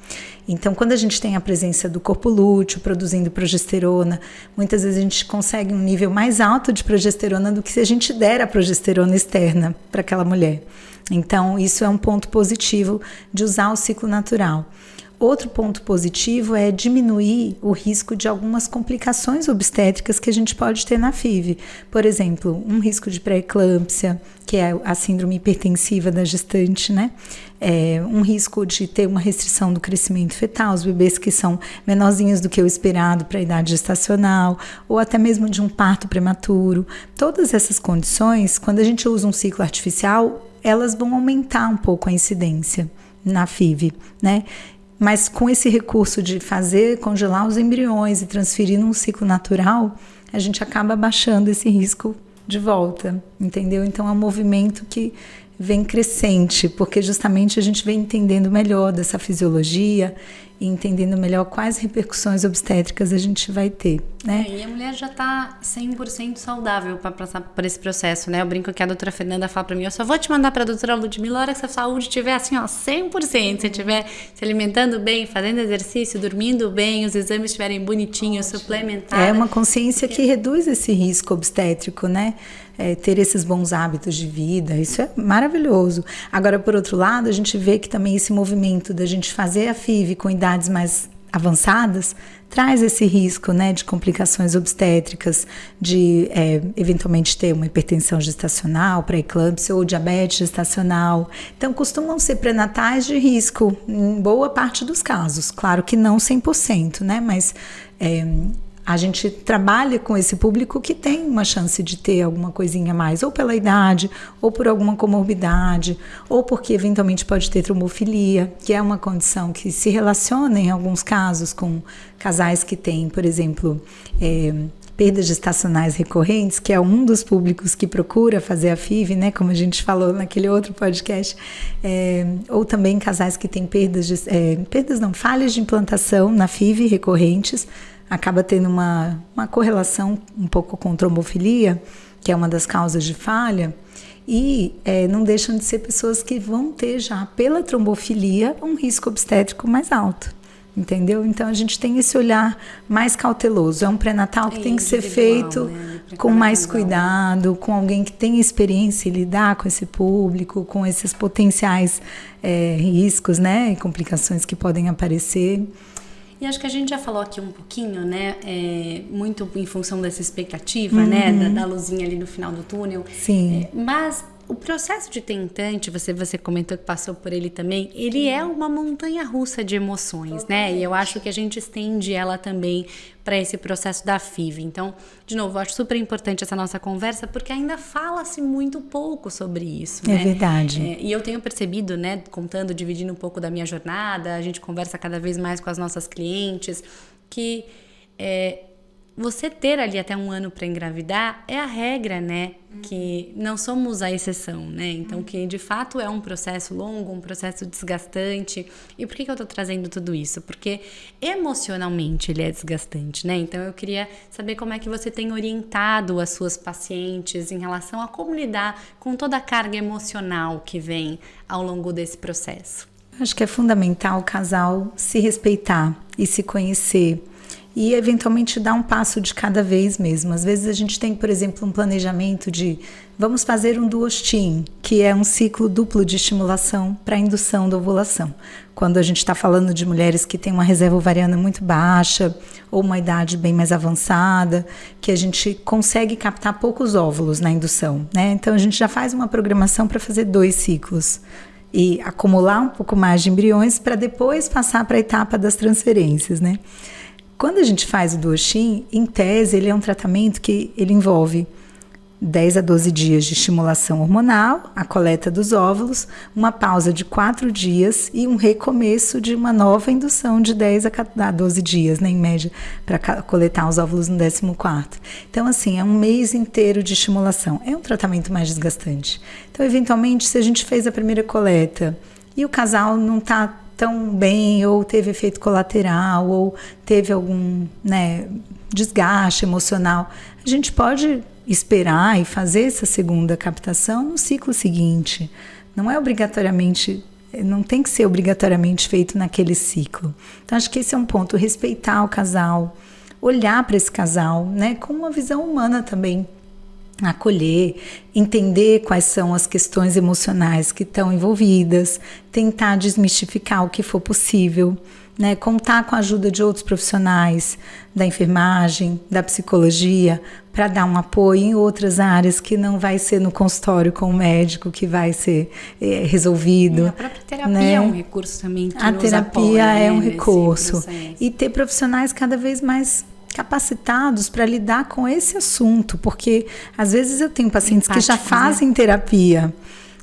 Então, quando a gente tem a presença do corpo lúteo produzindo progesterona, muitas vezes a gente consegue um nível mais alto de progesterona do que se a gente der a progesterona externa para aquela mulher. Então, isso é um ponto positivo de usar o ciclo natural. Outro ponto positivo é diminuir o risco de algumas complicações obstétricas que a gente pode ter na FIV. Por exemplo, um risco de pré-eclâmpsia, que é a síndrome hipertensiva da gestante, né? Um risco de ter uma restrição do crescimento fetal, os bebês que são menorzinhos do que o esperado para a idade gestacional, ou até mesmo de um parto prematuro. Todas essas condições, quando a gente usa um ciclo artificial, elas vão aumentar um pouco a incidência na FIV, né? Mas com esse recurso de congelar os embriões e transferir num ciclo natural, a gente acaba baixando esse risco de volta, entendeu? Então é um movimento que vem crescente, porque justamente a gente vem entendendo melhor dessa fisiologia e entendendo melhor quais repercussões obstétricas a gente vai ter, né? E a mulher já está 100% saudável para passar por esse processo, né? Eu brinco que a doutora Fernanda fala para mim, eu só vou te mandar para a doutora Ludmila a hora que sua saúde estiver assim, ó, 100%, se estiver se alimentando bem, fazendo exercício, dormindo bem, os exames estiverem bonitinhos, suplementados. É uma consciência que reduz esse risco obstétrico, né? Ter esses bons hábitos de vida, isso é maravilhoso. Agora, por outro lado, a gente vê que também esse movimento da gente fazer a FIV com idades mais avançadas traz esse risco, né, de complicações obstétricas, de eventualmente ter uma hipertensão gestacional, pré-eclâmpsia ou diabetes gestacional. Então, costumam ser pré-natais de risco em boa parte dos casos. Claro que não 100%, né, mas a gente trabalha com esse público que tem uma chance de ter alguma coisinha a mais, ou pela idade, ou por alguma comorbidade, ou porque eventualmente pode ter trombofilia, que é uma condição que se relaciona em alguns casos com casais que têm, por exemplo, perdas gestacionais recorrentes, que é um dos públicos que procura fazer a FIV, né, como a gente falou naquele outro podcast, ou também casais que têm falhas de implantação na FIV recorrentes, acaba tendo uma correlação um pouco com trombofilia, que é uma das causas de falha, e não deixam de ser pessoas que vão ter já, pela trombofilia, um risco obstétrico mais alto, entendeu? Então a gente tem esse olhar mais cauteloso, é um pré-natal que tem que ser feito, né, com mais cuidado, com alguém que tem experiência em lidar com esse público, com esses potenciais riscos, né, e complicações que podem aparecer. E acho que a gente já falou aqui um pouquinho, né, muito em função dessa expectativa, né, da luzinha ali no final do túnel. Sim. Mas o processo de tentante, você comentou que passou por ele também, ele é uma montanha-russa de emoções, né? E eu acho que a gente estende ela também para esse processo da FIV. Então, de novo, eu acho super importante essa nossa conversa, porque ainda fala-se muito pouco sobre isso, né? É verdade. E eu tenho percebido, né, dividindo um pouco da minha jornada, a gente conversa cada vez mais com as nossas clientes, que você ter ali até 1 ano para engravidar é a regra, né? Que não somos a exceção, né? Então, que de fato é um processo longo, um processo desgastante. E por que eu tô trazendo tudo isso? Porque emocionalmente ele é desgastante, né? Então, eu queria saber como é que você tem orientado as suas pacientes em relação a como lidar com toda a carga emocional que vem ao longo desse processo. Acho que é fundamental o casal se respeitar e se conhecer. E, eventualmente, dar um passo de cada vez mesmo. Às vezes, a gente tem, por exemplo, um planejamento de vamos fazer um duostim, que é um ciclo duplo de estimulação para a indução da ovulação. Quando a gente está falando de mulheres que têm uma reserva ovariana muito baixa ou uma idade bem mais avançada, que a gente consegue captar poucos óvulos na indução, né? Então, a gente já faz uma programação para fazer 2 ciclos e acumular um pouco mais de embriões para depois passar para a etapa das transferências, né? Quando a gente faz o duostim, em tese, ele é um tratamento que ele envolve 10 a 12 dias de estimulação hormonal, a coleta dos óvulos, uma pausa de 4 dias e um recomeço de uma nova indução de 10 a 12 dias, né, em média, para coletar os óvulos no 14º. Então, assim, é um mês inteiro de estimulação. É um tratamento mais desgastante. Então, eventualmente, se a gente fez a primeira coleta e o casal não está tão bem, ou teve efeito colateral, ou teve algum, né, desgaste emocional, a gente pode esperar e fazer essa segunda captação no ciclo seguinte. Não é obrigatoriamente, não tem que ser obrigatoriamente feito naquele ciclo. Então, acho que esse é um ponto, respeitar o casal, olhar para esse casal, né, com uma visão humana também, acolher, entender quais são as questões emocionais que estão envolvidas, tentar desmistificar o que for possível, né, contar com a ajuda de outros profissionais, da enfermagem, da psicologia, para dar um apoio em outras áreas que não vai ser no consultório com o médico que vai ser resolvido. A própria terapia, né? É um recurso também que a nos terapia apoia, é um nesse recurso. processo. E ter profissionais cada vez mais capacitados para lidar com esse assunto, porque às vezes eu tenho pacientes que já fazem terapia,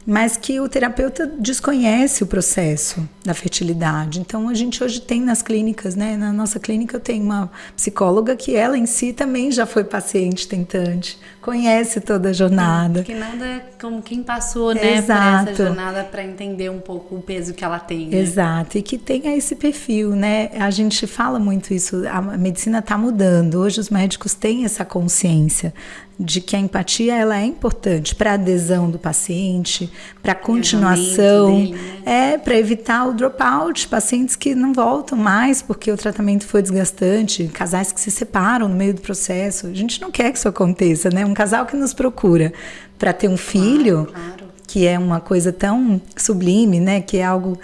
mas que o terapeuta desconhece o processo da fertilidade. Então, a gente hoje tem nas clínicas, né? Na nossa clínica eu tenho uma psicóloga que ela em si também já foi paciente tentante, conhece toda a jornada. Porque nada é como quem passou, né, por essa jornada para entender um pouco o peso que ela tem. Né? Exato, e que tenha esse perfil, né? A gente fala muito isso, a medicina está mudando. Hoje os médicos têm essa consciência de que a empatia ela é importante para a adesão do paciente, para a continuação, dele, né? Para evitar o dropout, pacientes que não voltam mais porque o tratamento foi desgastante, casais que se separam no meio do processo. A gente não quer que isso aconteça, né? Um casal que nos procura para ter um filho, claro. Que é uma coisa tão sublime, né? Que é algo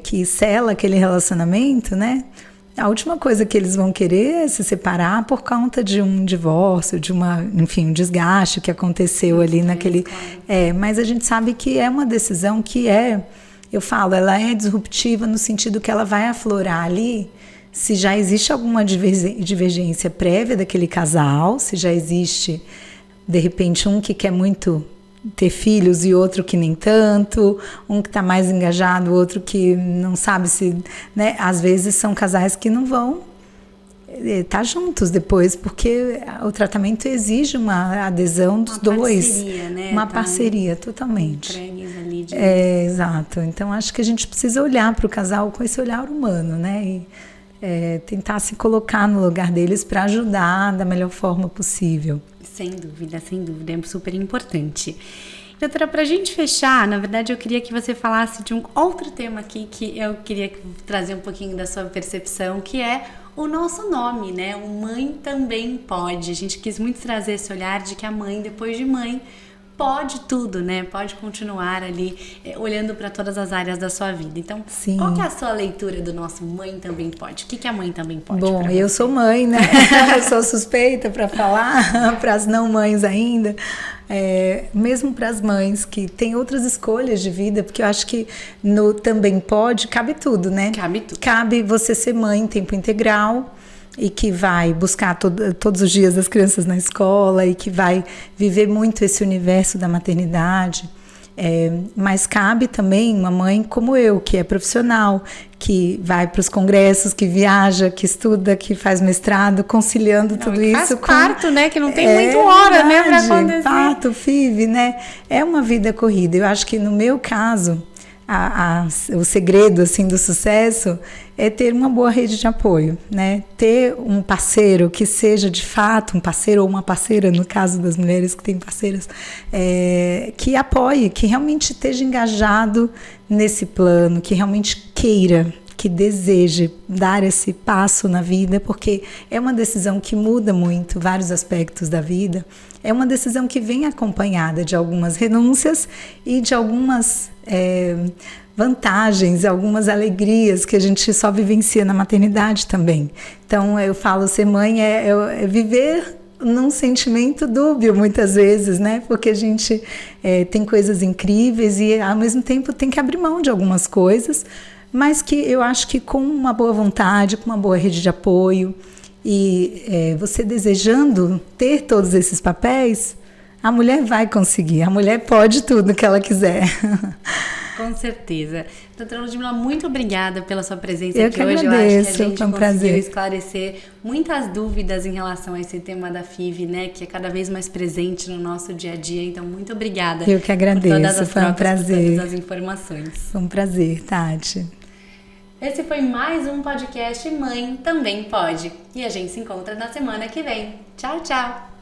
que sela aquele relacionamento, né? A última coisa que eles vão querer é se separar por conta de um divórcio, de um desgaste que aconteceu ali naquele... Claro. Mas a gente sabe que é uma decisão que eu falo, ela é disruptiva no sentido que ela vai aflorar ali se já existe alguma divergência prévia daquele casal, se já existe, de repente, um que quer muito ter filhos e outro que nem tanto, um que está mais engajado, outro que não sabe se... Né? Às vezes são casais que não vão estar juntos depois, porque o tratamento exige uma adesão dos dois. Parceria, né? Uma parceria, totalmente. Ali exato. Então, acho que a gente precisa olhar para o casal com esse olhar humano, né? E tentar se colocar no lugar deles para ajudar da melhor forma possível. Sem dúvida, é super importante. Doutora, para a gente fechar, na verdade eu queria que você falasse de um outro tema aqui que eu queria trazer um pouquinho da sua percepção, que é o nosso nome, né? O Mãe Também Pode. A gente quis muito trazer esse olhar de que a mãe, depois de mãe, pode tudo, né? Pode continuar ali olhando para todas as áreas da sua vida. Então, sim. Qual que é a sua leitura do nosso Mãe Também Pode? O que a mãe também pode? Bom, eu sou mãe, né? Eu sou suspeita para falar, para as não mães ainda. Mesmo para as mães que têm outras escolhas de vida, porque eu acho que no Também Pode cabe tudo, né? Cabe tudo. Cabe você ser mãe em tempo integral, e que vai buscar todos os dias as crianças na escola e que vai viver muito esse universo da maternidade. Mas cabe também uma mãe como eu, que é profissional, que vai para os congressos, que viaja, que estuda, que faz mestrado, conciliando tudo isso com... parto, né? Que não tem muito hora, né, para acontecer. Parto, FIV, né? É uma vida corrida. Eu acho que no meu caso... o segredo assim do sucesso é ter uma boa rede de apoio, né? Ter um parceiro que seja de fato um parceiro ou uma parceira, no caso das mulheres que têm parceiras, que apoie, que realmente esteja engajado nesse plano, que realmente queira, que deseje dar esse passo na vida, porque é uma decisão que muda muito vários aspectos da vida. É uma decisão que vem acompanhada de algumas renúncias e de algumas vantagens, algumas alegrias que a gente só vivencia na maternidade também. Então, eu falo, ser mãe é viver num sentimento dúbio, muitas vezes, né? Porque a gente tem coisas incríveis e, ao mesmo tempo, tem que abrir mão de algumas coisas, mas que eu acho que com uma boa vontade, com uma boa rede de apoio, e você desejando ter todos esses papéis, a mulher vai conseguir, a mulher pode tudo que ela quiser. Com certeza. Doutora Ludmila, muito obrigada pela sua presença aqui hoje. Eu acho que a gente conseguiu esclarecer muitas dúvidas em relação a esse tema da FIV, né? Que é cada vez mais presente no nosso dia a dia. Então, muito obrigada. Eu que agradeço, por todas as foi um prazer. por todas as informações. Foi um prazer, Tati. Esse foi mais um podcast Mãe Também Pode. E a gente se encontra na semana que vem. Tchau, tchau!